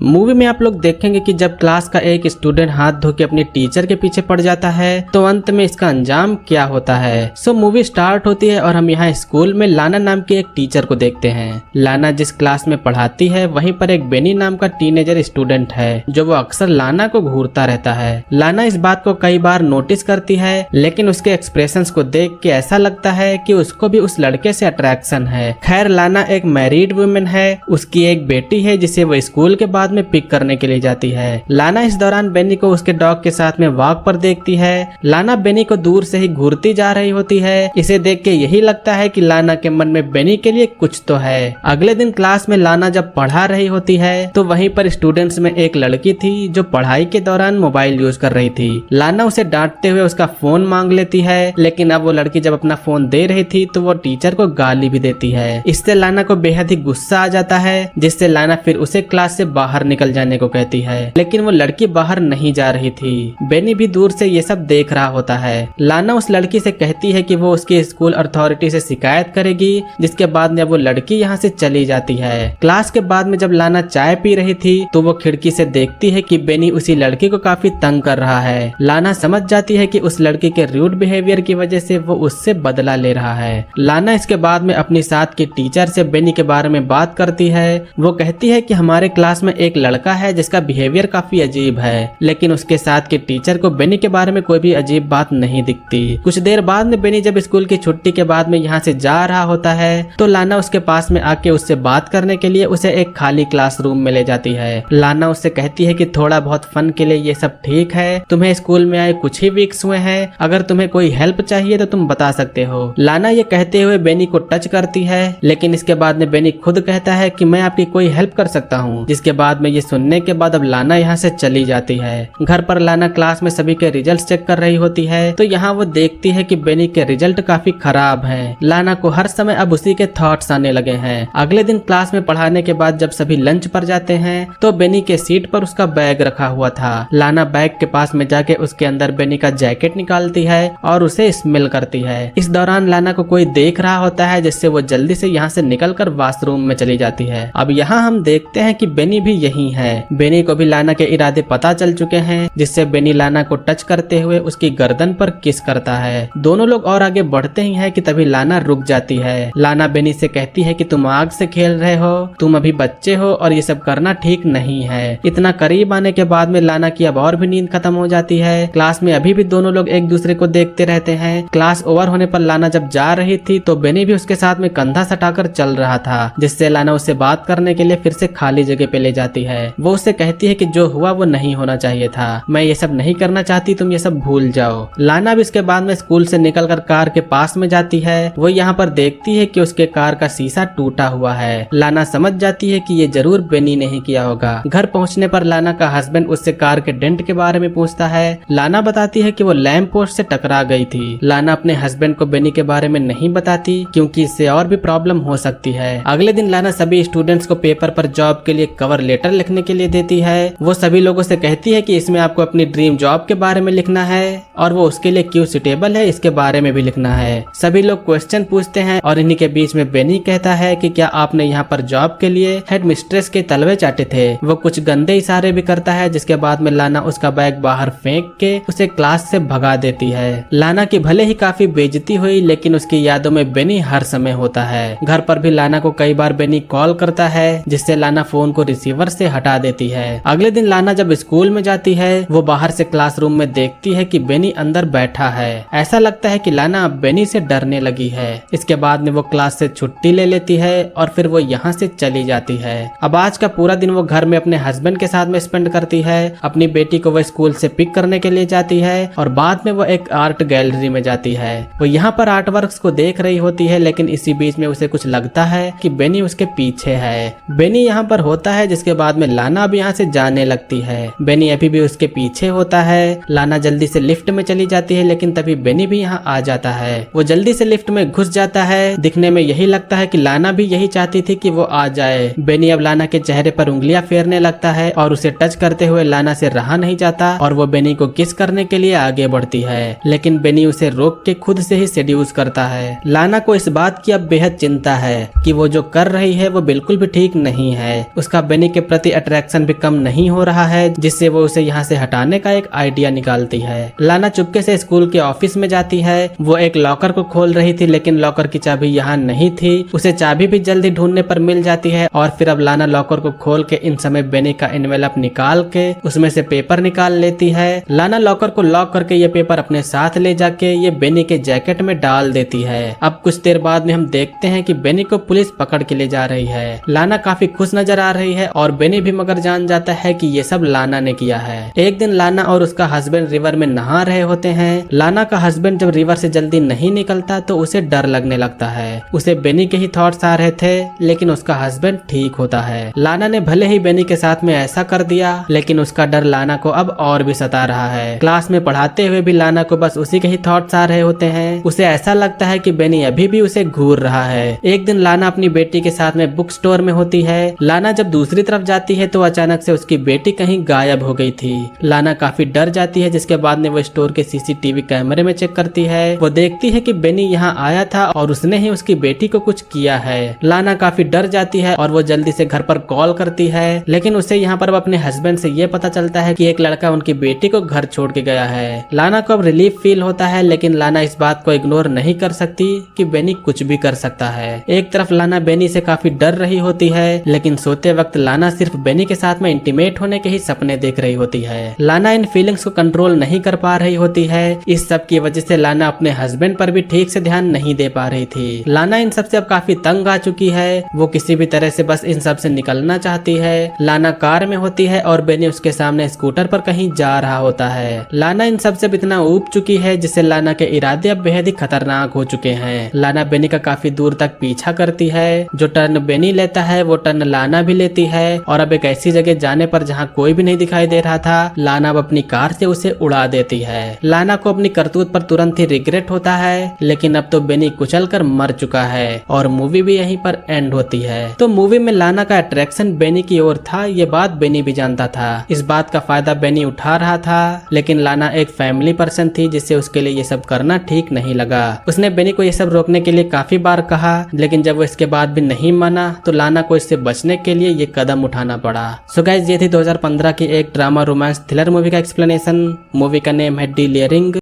Movie में आप लोग देखेंगे कि जब क्लास का एक स्टूडेंट हाथ धो के अपने टीचर के पीछे पड़ जाता है तो अंत में इसका अंजाम क्या होता है। सो मूवी स्टार्ट होती है और हम यहाँ स्कूल में लाना नाम की एक टीचर को देखते हैं। लाना जिस क्लास में पढ़ाती है वहीं पर एक बेनी नाम का टीनेजर स्टूडेंट है जो वो अक्सर लाना को घूरता रहता है। लाना इस बात को कई बार नोटिस करती है लेकिन उसके एक्सप्रेशंस को देख के ऐसा लगता है कि उसको भी उस लड़के से अट्रैक्शन है। खैर लाना एक मैरिड वुमेन है, उसकी एक बेटी है जिसे वो स्कूल के बाद में पिक करने के लिए जाती है। लाना इस दौरान बेनी को उसके डॉग के साथ में वॉक पर देखती है। लाना बेनी को दूर से ही घूरती जा रही होती है। इसे देख के यही लगता है कि लाना के मन में बेनी के लिए कुछ तो है। अगले दिन क्लास में लाना जब पढ़ा रही होती है तो वहीं पर स्टूडेंट्स में एक लड़की थी जो पढ़ाई के दौरान मोबाइल यूज कर रही थी। लाना उसे डांटते हुए उसका फोन मांग लेती है लेकिन अब वो लड़की जब अपना फोन दे रही थी तो वो टीचर को गाली भी देती है। इससे लाना को बेहद ही गुस्सा आ जाता है जिससे लाना फिर उसे क्लास से बाहर निकल जाने को कहती है लेकिन वो लड़की बाहर नहीं जा रही थी। बेनी भी दूर से ये सब देख रहा होता है। लाना उस लड़की से कहती है कि वो उसकी स्कूल अथॉरिटी से शिकायत करेगी जिसके बाद में वो लड़की यहाँ से चली जाती है। क्लास के बाद में जब लाना चाय पी रही थी तो वो खिड़की से देखती है कि बेनी उसी लड़की को काफी तंग कर रहा है। लाना समझ जाती है कि उस लड़की के रूड बिहेवियर की वजह से वो उससे बदला ले रहा है। लाना इसके बाद में अपनी साथ की टीचर से बेनी के बारे में बात करती है। वो कहती है कि हमारे क्लास में एक लड़का है जिसका बिहेवियर काफी अजीब है लेकिन उसके साथ के टीचर को बेनी के बारे में कोई भी अजीब बात नहीं दिखती। कुछ देर बाद में बेनी जब स्कूल की छुट्टी के बाद में यहाँ से जा रहा होता है तो लाना उसके पास में आके उससे बात करने के लिए उसे एक खाली क्लासरूम में ले जाती है। लाना उससे कहती है कि थोड़ा बहुत फन के लिए ये सब ठीक है, तुम्हें स्कूल में आए कुछ ही वीक्स हुए हैं, अगर तुम्हें कोई हेल्प चाहिए तो तुम बता सकते हो। लाना ये कहते हुए बेनी को टच करती है लेकिन इसके बाद में बेनी खुद कहता है कि मैं आपकी कोई हेल्प कर सकता हूँ। जिसके बाद में ये सुनने के बाद अब लाना यहाँ से चली जाती है। घर पर लाना क्लास में सभी के रिजल्ट चेक कर रही होती है तो यहाँ वो देखती है कि बेनी के रिजल्ट काफी खराब हैं। लाना को हर समय अब उसी के थॉट्स आने लगे हैं। अगले दिन क्लास में पढ़ाने के बाद जब सभी लंच पर जाते हैं तो बेनी के सीट पर उसका बैग रखा हुआ था। लाना बैग के पास में जाके उसके अंदर बेनी का जैकेट निकालती है और उसे स्मेल करती है। इस दौरान लाना को कोई देख रहा होता है जिससे वो जल्दी से यहाँ से निकलकर वॉशरूम में चली जाती है। अब यहाँ हम देखते हैं कि बेनी भी यही है। बेनी को भी लाना के इरादे पता चल चुके हैं जिससे बेनी लाना को टच करते हुए उसकी गर्दन पर किस करता है। दोनों लोग और आगे बढ़ते ही हैं कि तभी लाना रुक जाती है। लाना बेनी से कहती है कि तुम आग से खेल रहे हो, तुम अभी बच्चे हो और ये सब करना ठीक नहीं है। इतना करीब आने के बाद में लाना की अब और भी नींद खत्म हो जाती है। क्लास में अभी भी दोनों लोग एक दूसरे को देखते रहते हैं। क्लास ओवर होने पर लाना जब जा रही थी तो बेनी भी उसके साथ में कंधा सटाकर चल रहा था जिससे लाना उससे बात करने के लिए फिर से खाली जगह पे ले जाती है। वो उससे कहती है कि जो हुआ वो नहीं होना चाहिए था, मैं ये सब नहीं करना चाहती, तुम ये सब भूल जाओ। लाना भी इसके बाद में स्कूल से निकलकर कार के पास में जाती है। वो यहाँ पर देखती है कि उसके कार का शीशा टूटा हुआ है। लाना समझ जाती है कि ये जरूर बेनी ने ही किया होगा। घर पहुँचने पर लाना का हस्बैंड उससे कार के डेंट के बारे में पूछता है। लाना बताती है कि वो लैंप पोस्ट से टकरा गई थी। लाना अपने हस्बैंड को बेनी के बारे में नहीं बताती क्योंकि इससे और भी प्रॉब्लम हो सकती है। अगले दिन लाना सभी स्टूडेंट्स को पेपर पर जॉब के लिए कवर लेटर लिखने के लिए देती है। वो सभी लोगों से कहती है कि इसमें आपको अपनी ड्रीम जॉब के बारे में लिखना है और वो उसके लिए क्यों सुटेबल है इसके बारे में भी लिखना है। सभी लोग क्वेश्चन पूछते हैं और इन्हीं के बीच में बेनी कहता है कि क्या आपने यहाँ पर जॉब के लिए हेड मिस्ट्रेस के तलवे चाटे थे। वो कुछ गंदे इशारे भी करता है जिसके बाद में लाना उसका बैग बाहर फेंक के उसे क्लास से भगा देती है। लाना की भले ही काफी बेइज्जती हुई लेकिन उसकी यादों में बेनी हर समय होता है। घर पर भी लाना को कई बार बेनी कॉल करता है जिससे लाना फोन को रिसीवर से हटा देती है। अगले दिन लाना जब स्कूल में जाती है वो बाहर से क्लासरूम में देखती है कि बेनी अंदर बैठा है। ऐसा लगता है कि लाना अब बेनी से डरने लगी है। इसके बाद में वो क्लास से छुट्टी ले लेती है और फिर वो यहाँ से चली जाती है। अब आज का पूरा दिन वो घर में अपने हस्बैंड के साथ में स्पेंड करती है। अपनी बेटी को वो स्कूल से पिक करने के लिए जाती है और बाद में वो एक आर्ट गैलरी में जाती है। वो यहाँ पर आर्ट वर्क्स को देख रही होती है लेकिन इसी बीच में उसे कुछ लगता है कि बेनी उसके पीछे है। बेनी यहाँ पर होता है जिसके बाद में लाना अब यहाँ से जाने लगती है। बेनी अभी भी उसके पीछे होता है। लाना जल्दी से लिफ्ट में चली जाती है लेकिन तभी बेनी भी यहाँ आ जाता है। वो जल्दी से लिफ्ट में घुस जाता है। दिखने में यही लगता है कि लाना भी यही चाहती थी कि वो आ जाए। बेनी अब लाना के चेहरे पर उंगलियां फेरने लगता है और उसे टच करते हुए लाना से रहा नहीं जाता और वो बेनी को किस करने के लिए आगे बढ़ती है लेकिन बेनी उसे रोक के खुद से ही सेड्यूस करता है। लाना को इस बात की अब बेहद चिंता है कि वो जो कर रही है वो बिल्कुल भी ठीक नहीं है। उसका बेनी के प्रति प्रति अट्रैक्शन भी कम नहीं हो रहा है, जिससे वो उसे यहाँ से हटाने का एक आइडिया निकालती है। लाना चुपके से स्कूल के ऑफिस में जाती है। वो एक लॉकर को खोल रही थी, लेकिन लॉकर की चाबी यहाँ नहीं थी। उसे चाबी भी जल्दी ढूंढने पर मिल जाती है और फिर अब लाना लॉकर को खोल के इन समय बेनी का एनवेलप निकाल के उसमें से पेपर निकाल लेती है। लाना लॉकर को लॉक करके ये पेपर अपने साथ ले जाके ये बेनी के जैकेट में डाल देती है। अब कुछ देर बाद में हम देखते हैं कि बेनी को पुलिस पकड़ के ले जा रही है। लाना काफी खुश नजर आ रही है और बेनी भी मगर जान जाता है कि ये सब लाना ने किया है। एक दिन लाना और उसका हस्बैंड रिवर में नहा रहे होते हैं। लाना का हस्बैंड जब रिवर से जल्दी नहीं निकलता तो उसे डर लगने लगता है। उसे बेनी के ही थॉट्स आ रहे थे, लेकिन उसका हस्बैंड ठीक होता है। लाना ने भले ही बेनी के साथ में ऐसा कर दिया, लेकिन उसका डर लाना को अब और भी सता रहा है। क्लास में पढ़ाते हुए भी लाना को बस उसी के ही थॉट्स आ रहे होते हैं। उसे ऐसा लगता है कि बेनी अभी भी उसे घूर रहा है। एक दिन लाना अपनी बेटी के साथ में बुक स्टोर में होती है। लाना जब दूसरी तरफ जाती है तो अचानक से उसकी बेटी कहीं गायब हो गई थी। लाना काफी डर जाती है, जिसके बाद में वो स्टोर के सीसीटीवी कैमरे में चेक करती है। वो देखती है कि बेनी यहाँ आया था और उसने ही उसकी बेटी को कुछ किया है। लाना काफी डर जाती है और वो जल्दी से घर पर कॉल करती है, लेकिन उसे यहाँ पर अपने हस्बैंड से ये पता चलता है कि एक लड़का उनकी बेटी को घर छोड़ के गया है। लाना को अब रिलीफ फील होता है, लेकिन लाना इस बात को इग्नोर नहीं कर सकती कि बेनी कुछ भी कर सकता है। एक तरफ लाना बेनी से काफी डर रही होती है, लेकिन सोते वक्त लाना सिर्फ बेनी के साथ में इंटीमेट होने के ही सपने देख रही होती है। लाना इन फीलिंग्स को कंट्रोल नहीं कर पा रही होती है। इस सब की वजह से लाना अपने हस्बैंड पर भी ठीक से ध्यान नहीं दे पा रही थी। लाना इन सब से अब काफी तंग आ चुकी है। वो किसी भी तरह से बस इन सब से निकलना चाहती है। लाना कार में होती है और बेनी उसके सामने स्कूटर पर कहीं जा रहा होता है। लाना इन सब से इतना ऊब चुकी है, जिससे लाना के इरादे अब बेहद ही खतरनाक हो चुके हैं। लाना बेनी का काफी दूर तक पीछा करती है। जो टर्न बेनी लेता है वो टर्न लाना भी लेती है और अब एक ऐसी जगह जाने पर जहाँ कोई भी नहीं दिखाई दे रहा था, लाना अब अपनी कार से उसे उड़ा देती है। लाना को अपनी करतूत पर तुरंत ही रिग्रेट होता है, लेकिन अब तो बेनी कुचल कर मर चुका है और मूवी भी यहीं पर एंड होती है। तो मूवी में लाना का अट्रैक्शन बेनी की ओर था, ये बात बेनी भी जानता था। इस बात का फायदा बेनी उठा रहा था, लेकिन लाना एक फैमिली पर्सन थी, जिससे उसके लिए ये सब करना ठीक नहीं लगा। उसने बेनी को ये सब रोकने के लिए काफी बार कहा, लेकिन जब वो इसके बाद भी नहीं माना तो लाना को इससे बचने के लिए ये कदम उठाना पड़ा। सो गाइस, ये थी 2015 की एक ड्रामा रोमांस थ्रिलर मूवी का एक्सप्लेनेशन। मूवी का नेम है डिलेयरिंग।